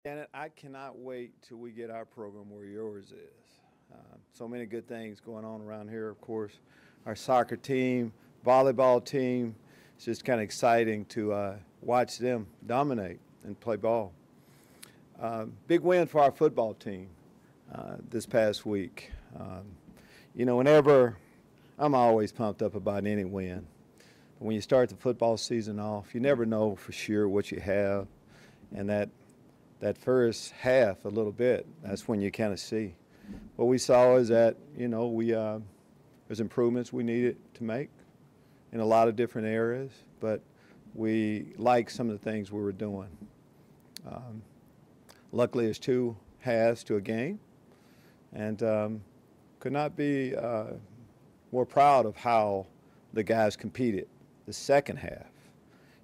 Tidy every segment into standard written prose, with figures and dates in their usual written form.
Janet, I cannot wait till we get our program where yours is. So many good things going on around here, of course. Our soccer team, volleyball team, it's just kind of exciting to watch them dominate and play ball. Big win for our football team this past week. Whenever I'm always pumped up about any win. But when you start the football season off, you never know for sure what you have, and that first half a little bit, that's when you kind of see. What we saw is that, there's improvements we needed to make in a lot of different areas, but we like some of the things we were doing. Um, Luckily, it's two halves to a game, and could not be more proud of how the guys competed the second half.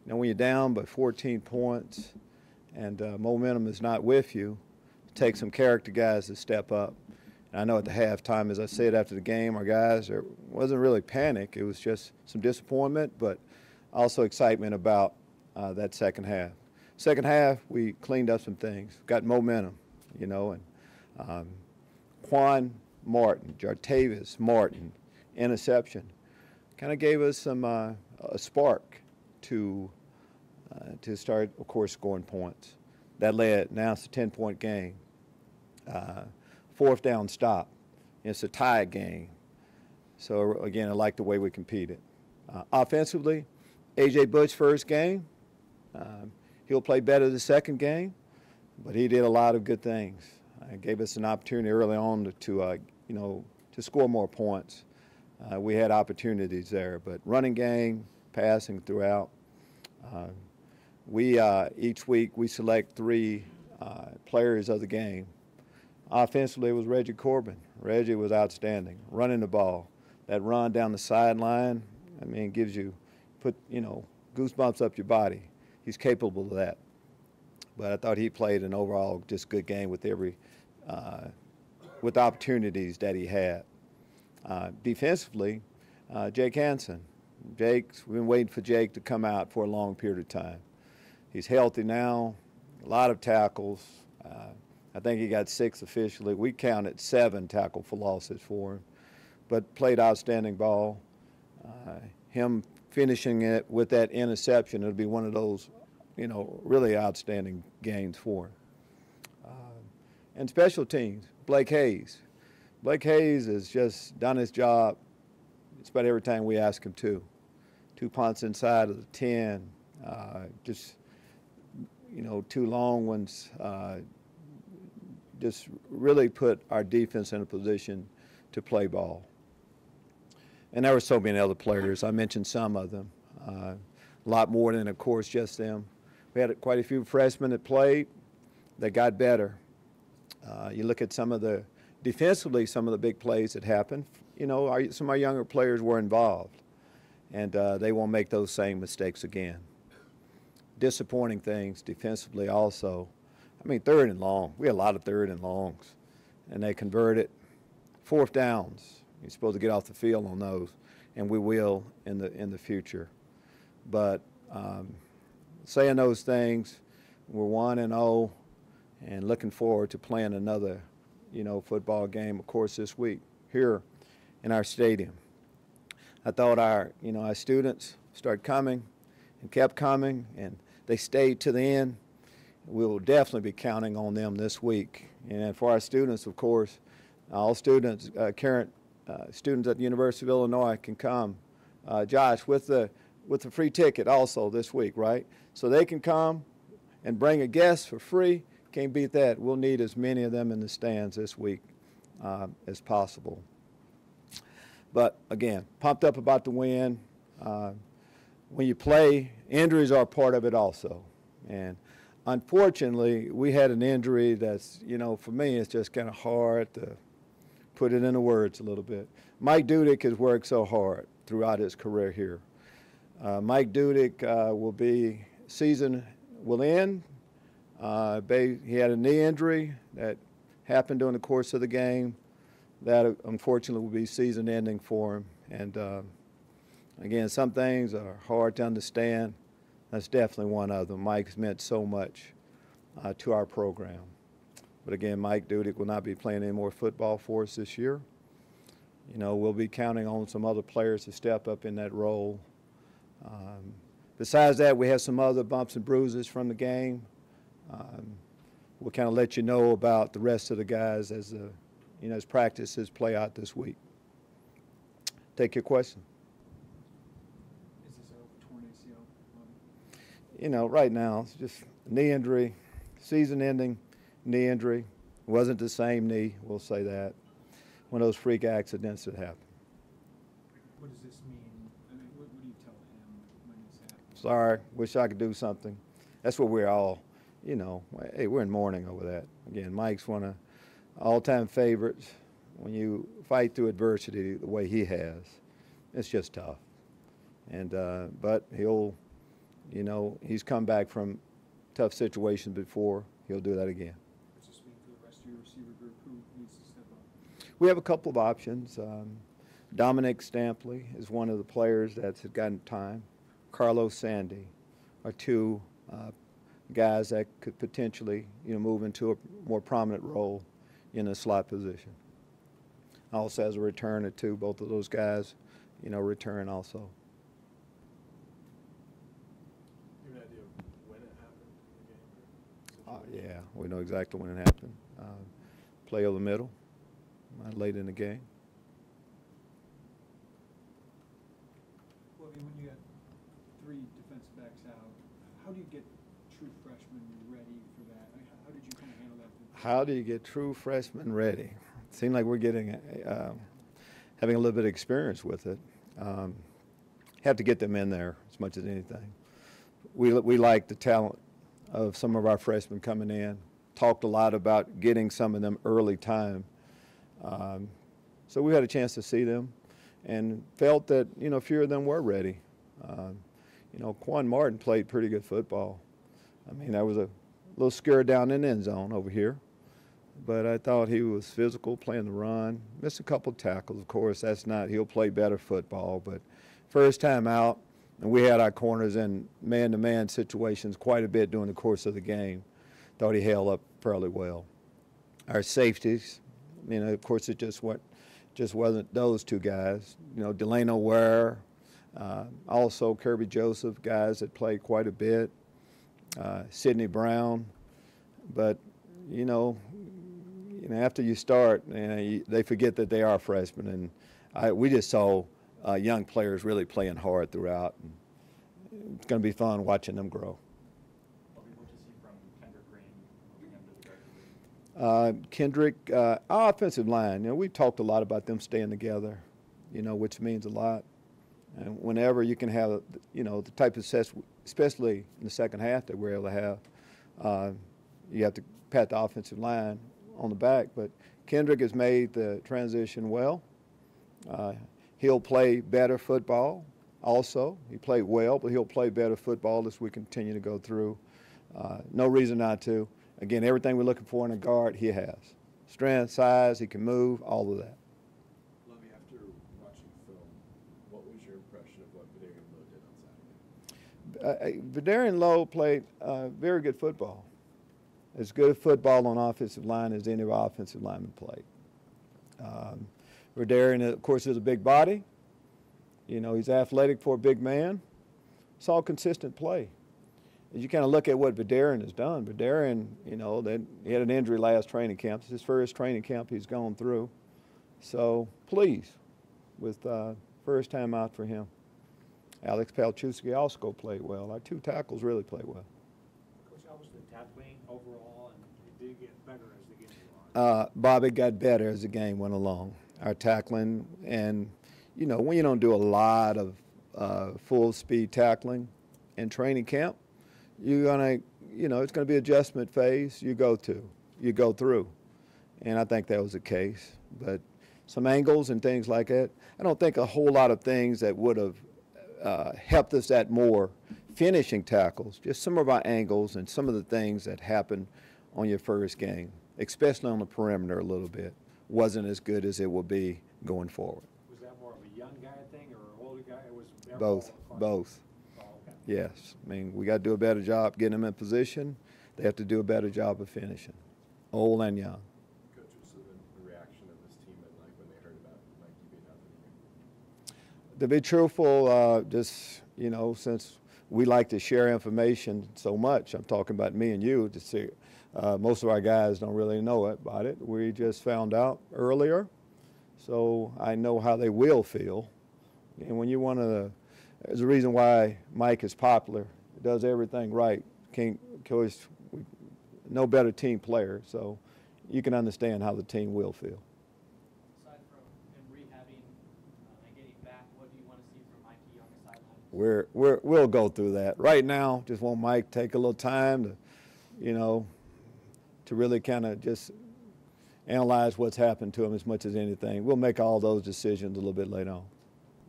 When you're down by 14 points and momentum is not with you, it takes some character guys to step up. And I know at the halftime, as I said after the game, our guys, there wasn't really panic. It was just some disappointment, but also excitement about that second half. Second half, we cleaned up some things, got momentum, and Quan Martin, Jartavis Martin, interception, kind of gave us some a spark to start, of course, scoring points. That led, now it's a 10-point game. Fourth down stop. It's a tie game. So, again, I like the way we competed. Offensively, A.J. Butch first game. He'll play better the second game, but he did a lot of good things. Gave us an opportunity early on to score more points. We had opportunities there, but running game, passing throughout. Each week we select three players of the game. Offensively, it was Reggie Corbin. Reggie was outstanding, running the ball. That run down the sideline, gives you, goosebumps up your body. He's capable of that. But I thought he played an overall just good game with with opportunities that he had. Defensively, Jake Hansen. We've been waiting for Jake to come out for a long period of time. He's healthy now, a lot of tackles. I think he got 6 officially. We counted 7 tackle for losses for him, but played outstanding ball. Him finishing it with that interception, it'll be one of those, really outstanding games for him. And special teams, Blake Hayes. Blake Hayes has just done his job just about every time we ask him to. 2 punts inside of the 10, just, 2 long ones, just really put our defense in a position to play ball. And there were so many other players. I mentioned some of them. A lot more than, of course, just them. We had quite a few freshmen that played that got better. You look at defensively, some of the big plays that happened. Some of our younger players were involved, and they won't make those same mistakes again. Disappointing things defensively also. Third and long. We had a lot of third and longs, and they converted. Fourth downs. You're supposed to get off the field on those, and we will in the future. But saying those things, we're 1-0, and looking forward to playing another, football game, of course, this week here in our stadium. I thought our students started coming and kept coming, and they stayed to the end. We will definitely be counting on them this week. And for our students, of course, all students, current students at the University of Illinois can come. Josh, with the free ticket also this week, right? So they can come and bring a guest for free. Can't beat that. We'll need as many of them in the stands this week as possible. But, again, pumped up about the win. When you play, injuries are a part of it also. And unfortunately, we had an injury that's, for me, it's just kind of hard to put it into words a little bit. Mike Dudick has worked so hard throughout his career here. Mike Dudick season will end. He had a knee injury that happened during the course of the game. That, unfortunately, will be season ending for him. And, again, some things are hard to understand. That's definitely one of them. Mike's meant so much to our program. But again, Mike Dudick will not be playing any more football for us this year. You know, we'll be counting on some other players to step up in that role. Besides that, we have some other bumps and bruises from the game. We'll kind of let you know about the rest of the guys as as practices play out this week. Take your question. Is this a torn ACL? You know, right now it's just knee injury, season-ending knee injury. It wasn't the same knee, we'll say that. One of those freak accidents that happen. What does this mean? I mean, what do you tell him when this happens? Sorry, wish I could do something. That's what we're all, hey, we're in mourning over that. Again, Mike's one of all-time favorites. When you fight through adversity the way he has, it's just tough. And but he's come back from tough situations before. He'll do that again. What's this mean for the rest of your receiver group? Who needs to step up? We have a couple of options. Dominic Stampley is one of the players that's gotten time. Carlos Sandy are two guys that could potentially, move into a more prominent role in a slot position. Also has a return or two. Both of those guys, return also. Do you have an idea of when it happened in the game? Yeah, we know exactly when it happened. Play over the middle, late in the game. Well, I mean, when you got three defensive backs out, how do you get true freshmen ready for that? Like, how did you kind of handle that? How do you get true freshmen ready? It seems like we're getting having a little bit of experience with it. Have to get them in there as much as anything. We like the talent of some of our freshmen coming in. Talked a lot about getting some of them early time. So we had a chance to see them and felt that, few of them were ready. Quan Martin played pretty good football. I mean, that was a little scare down in the end zone over here. But I thought he was physical, playing the run. Missed a couple tackles, of course. He'll play better football. But first time out, and we had our corners in man-to-man situations quite a bit during the course of the game. Thought he held up fairly well. Our safeties, of course, it just wasn't those two guys. Delano Ware, also Kirby Joseph, guys that played quite a bit. Sidney Brown, but after you start, they forget that they are freshmen, and we just saw young players really playing hard throughout. And it's going to be fun watching them grow. What did you see from Kendrick Green? Kendrick, our offensive line, we talked a lot about them staying together, which means a lot. And whenever you can have, the type of success, especially in the second half that we're able to have, you have to pat the offensive line on the back. But Kendrick has made the transition well. He'll play better football also. He played well, but he'll play better football as we continue to go through. No reason not to. Again, everything we're looking for in a guard, he has. Strength, size, he can move, all of that. Lovie, after watching film, what was your impression of what Vidarian Lowe did on Saturday? Vidarian Lowe played very good football. As good football on offensive line as any of our offensive linemen played. Vidarian, of course, is a big body. He's athletic for a big man. It's all consistent play. As you kind of look at what Vidarian has done, Vidarian, he had an injury last training camp. It's his first training camp he's gone through. So pleased with first time out for him. Alex Palczewski also played well. Our two tackles really played well. Coach, how was the tackling overall, and did it get better as the game went on? Bobby got better as the game went along. Our tackling, and when you don't do a lot of full speed tackling in training camp, you're gonna, it's gonna be adjustment phase. You go through, and I think that was the case. But some angles and things like that, I don't think a whole lot of things that would have helped us at more finishing tackles. Just some of our angles and some of the things that happened on your first game, especially on the perimeter a little bit, wasn't as good as it will be going forward. Was that more of a young guy thing or an older guy? It was Both. Oh, okay. Yes. I mean, we got to do a better job getting them in position. they have to do a better job of finishing, old and young. Coach, what's the reaction of this team and like when they heard about Mikey being out of the game? To be truthful, just, you know, since we like to share information so much, I'm talking about me and you, to see, most of our guys don't really know about it. We just found out earlier, so I know how they will feel. And when you want to, there's a reason why Mike is popular. He does everything right. No better team player, so you can understand how the team will feel. Aside from him rehabbing and getting back, what do you want to see from Mikey on the sidelines? We'll go through that. Right now, just want Mike to take a little time to, you know, to really kind of just analyze what's happened to him as much as anything. We'll make all those decisions a little bit later on.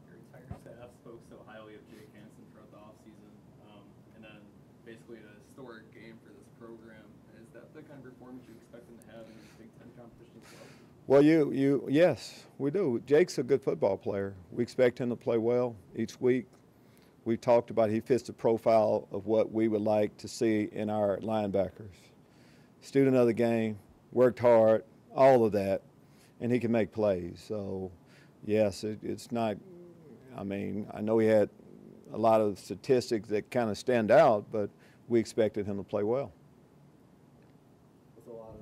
Your entire staff spoke so highly of Jake Hansen throughout the offseason, and then basically a historic game for this program. Is that the kind of performance you expect him to have in this Big Ten competition as well? Well, yes, we do. Jake's a good football player. We expect him to play well each week. We talked about he fits the profile of what we would like to see in our linebackers. Student of the game, worked hard, all of that, and he can make plays. So, yes, it's not, I mean, I know he had a lot of statistics that kind of stand out, but we expected him to play well. With a lot of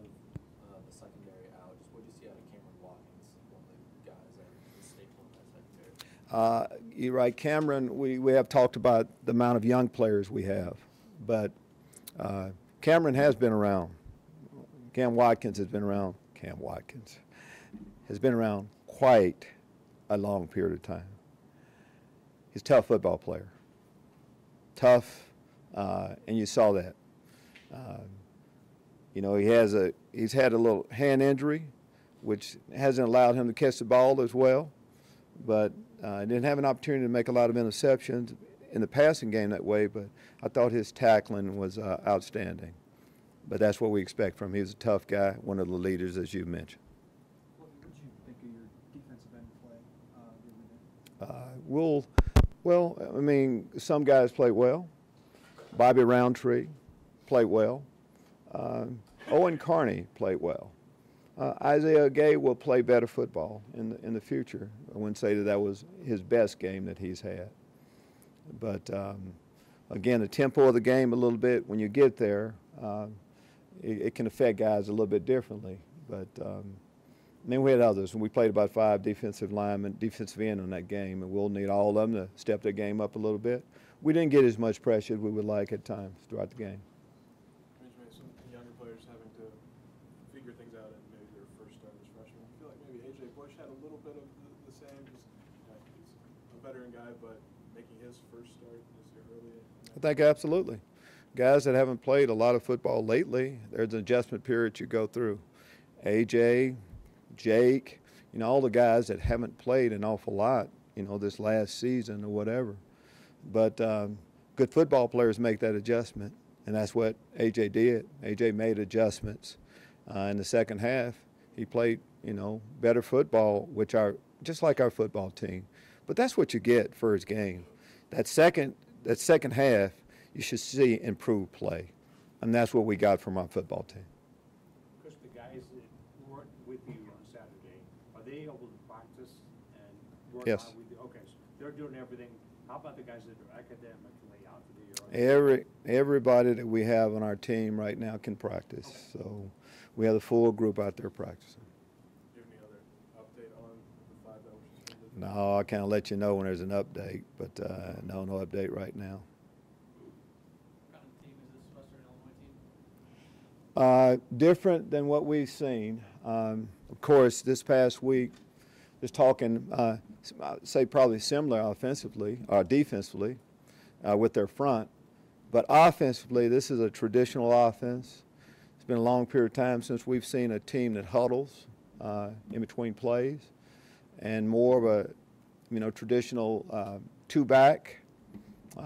the secondary out, just what do you see out of Cameron Watkins, one of the guys that is staple in that secondary? You're right, Cameron, we have talked about the amount of young players we have, but Cameron has been around. Cam Watkins has been around quite a long period of time. He's a tough football player. Tough, and you saw that. You know, he's had a little hand injury, which hasn't allowed him to catch the ball as well, but didn't have an opportunity to make a lot of interceptions in the passing game that way, but I thought his tackling was outstanding. But that's what we expect from him. He's a tough guy, one of the leaders, as you mentioned. What did you think of your defensive end play the other day? Well, I mean, some guys played well. Bobby Roundtree played well. Owen Carney played well. Isaiah Gay will play better football in the future. I wouldn't say that was his best game that he's had. But, again, the tempo of the game a little bit, when you get there, it can affect guys a little bit differently. But then we had others. We played about 5 defensive linemen, defensive end in that game, and we'll need all of them to step their game up a little bit. We didn't get as much pressure as we would like at times throughout the game. Some younger players having to figure things out in maybe their first start as freshmen. I feel like maybe A.J. Bush had a little bit of the same, just he's a veteran guy, but making his first start this year early. I think absolutely. Guys that haven't played a lot of football lately, there's an adjustment period you go through. A.J., Jake, you know, all the guys that haven't played an awful lot, you know, this last season or whatever. But good football players make that adjustment, and that's what A.J. did. A.J. made adjustments. In the second half, he played, you know, better football, just like our football team. But that's what you get for his game. That second half, you should see improved play, and that's what we got from our football team. Because the guys that weren't with you on Saturday, are they able to practice and work Yes. on with you? Okay, so they're doing everything. How about the guys that are academically out for the year? Everybody that we have on our team right now can practice. Okay. So we have the full group out there practicing. Do you have any other update on the 5 that were suspended? No, I can't let you know when there's an update, but no update right now. What kind of team is this Western Illinois team? Different than what we've seen. Of course, this past week, just talking, I'd say probably similar offensively or defensively with their front. But offensively, this is a traditional offense. It's been a long period of time since we've seen a team that huddles in between plays, and more of a, you know, traditional two-back,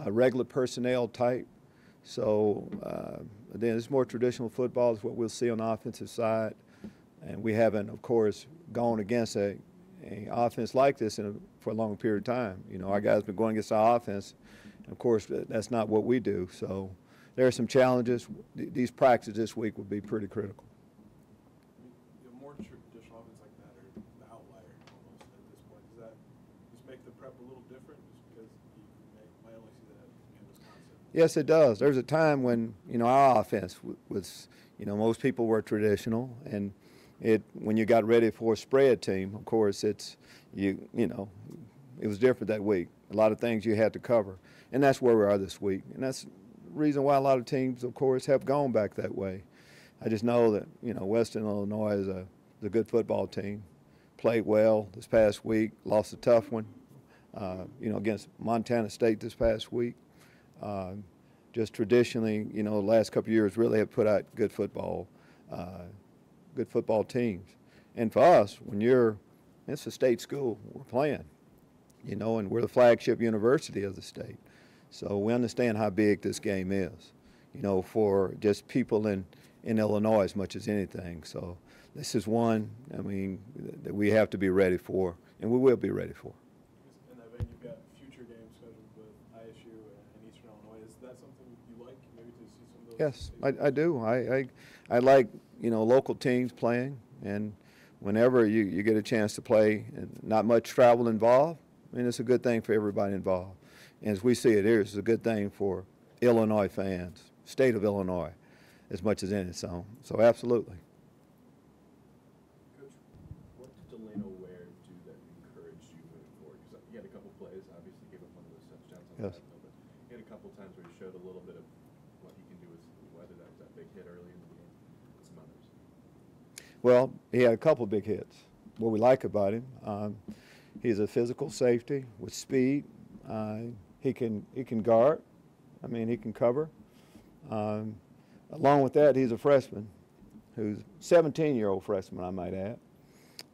regular personnel type. So then it's more traditional football is what we'll see on the offensive side, and we haven't, of course, gone against a offense like this for a long period of time. You know, our guys have been going against our offense, and of course that's not what we do. So there are some challenges. These practices this week will be pretty critical. The more traditional offense like that, or the outlier almost at this point, does that just make the prep a little different? Just because you might only see that in Wisconsin. Yes, it does. There's a time when our offense was most people were traditional, and when you got ready for a spread team, of course it was different that week. A lot of things you had to cover, and that's where we are this week, and that's the reason why a lot of teams, of course, have gone back that way. I just know that Western Illinois is a good football team, played well this past week, lost a tough one, against Montana State this past week. Just traditionally, the last couple of years really have put out good football teams. And for us, it's a state school we're playing, and we're the flagship university of the state. So we understand how big this game is, for just people in Illinois as much as anything. So this is one, that we have to be ready for, and we will be ready for. In that vein, you've got future games scheduled with ISU and Eastern Illinois. Is that something you like, maybe to see some of those? Yes, I do. I like, local teams playing, and whenever you get a chance to play and not much travel involved, it's a good thing for everybody involved. And as we see it here, it's a good thing for Illinois fans, state of Illinois, as much as any. So absolutely. Coach, what did Delano Ware do that encouraged you moving forward? Because he had a couple plays, obviously gave up one of those touchdowns on Yes. the red zone, but he had a couple times where he showed a little bit of what he can do, whether that was that big hit early in the game and some others. Well, he had a couple big hits. What we like about him, he's a physical safety with speed. He can guard. He can cover. Along with that, he's a freshman, who's 17-year-old freshman, I might add,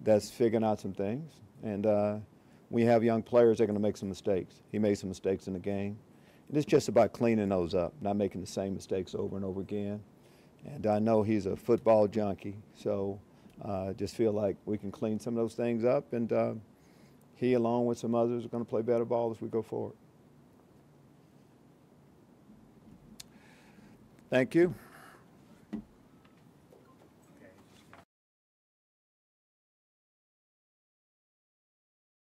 that's figuring out some things. And we have young players that are going to make some mistakes. He made some mistakes in the game. And it's just about cleaning those up, not making the same mistakes over and over again. And I know he's a football junkie, so just feel like we can clean some of those things up. And he, along with some others, are going to play better ball as we go forward. Thank you.